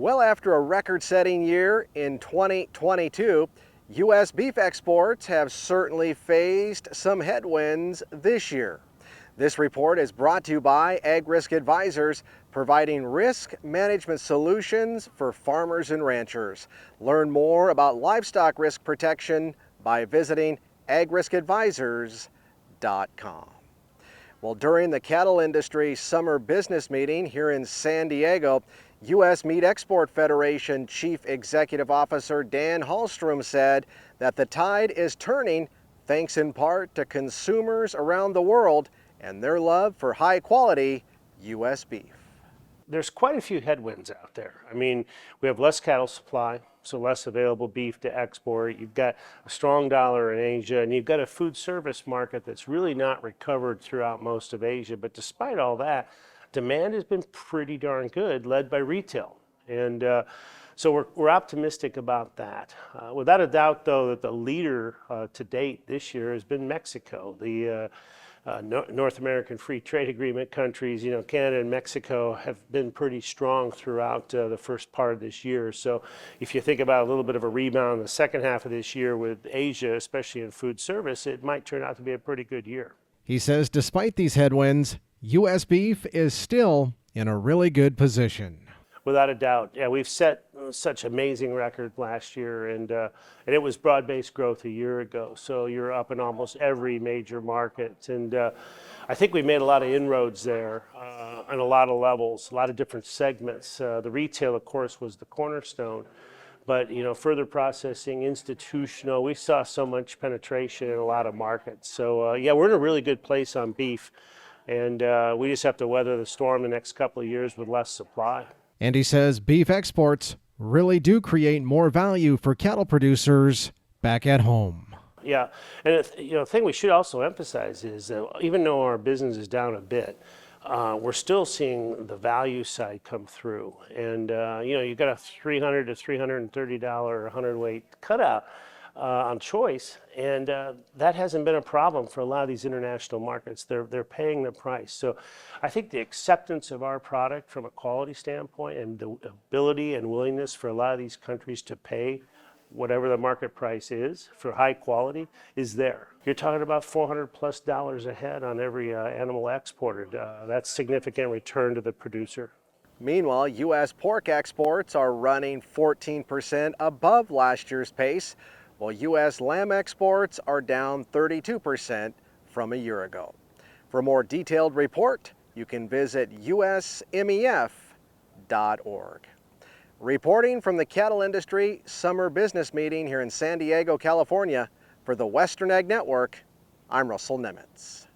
Well, after a record-setting year in 2022, U.S. beef exports have certainly faced some headwinds this year. This report is brought to you by Ag Risk Advisors, providing risk management solutions for farmers and ranchers. Learn more about livestock risk protection by visiting agriskadvisors.com. Well, during the cattle industry summer business meeting here in San Diego, U.S. Meat Export Federation Chief Executive Officer Dan Hallstrom said that the tide is turning thanks in part to consumers around the world and their love for high-quality U.S. beef. There's quite a few headwinds out there. I mean, we have less cattle supply, so less available beef to export. You've got a strong dollar in Asia, and you've got a food service market that's really not recovered throughout most of Asia. But despite all that, demand has been pretty darn good, led by retail. And so we're optimistic about that. Without a doubt, though, that the leader to date this year has been Mexico. The North American Free Trade Agreement countries, Canada and Mexico have been pretty strong throughout the first part of this year. So if you think about a little bit of a rebound in the second half of this year with Asia, especially in food service, it might turn out to be a pretty good year. He says despite these headwinds, U.S. beef is still in a really good position. Without a doubt. Yeah, we've set such amazing record last year, and it was broad-based growth a year ago. So you're up in almost every major market, and I think we made a lot of inroads there on a lot of levels, a lot of different segments. The retail, of course, was the cornerstone, but further processing, institutional, we saw so much penetration in a lot of markets. So yeah, we're in a really good place on beef, and we just have to weather the storm the next couple of years with less supply. And he says beef exports really do create more value for cattle producers back at home. Yeah, and the thing we should also emphasize is that even though our business is down a bit, we're still seeing the value side come through. And you got a $300 to $330 hundredweight cutout on choice, and that hasn't been a problem for a lot of these international markets. They're paying the price. So I think the acceptance of our product from a quality standpoint and the ability and willingness for a lot of these countries to pay whatever the market price is for high quality is there. You're talking about $400+ a head on every animal exported. That's significant return to the producer. Meanwhile, U.S. pork exports are running 14% above last year's pace, while U.S. lamb exports are down 32% from a year ago. For a more detailed report, you can visit usmef.org. Reporting from the cattle industry summer business meeting here in San Diego, California, for the Western Ag Network, I'm Russell Nemitz.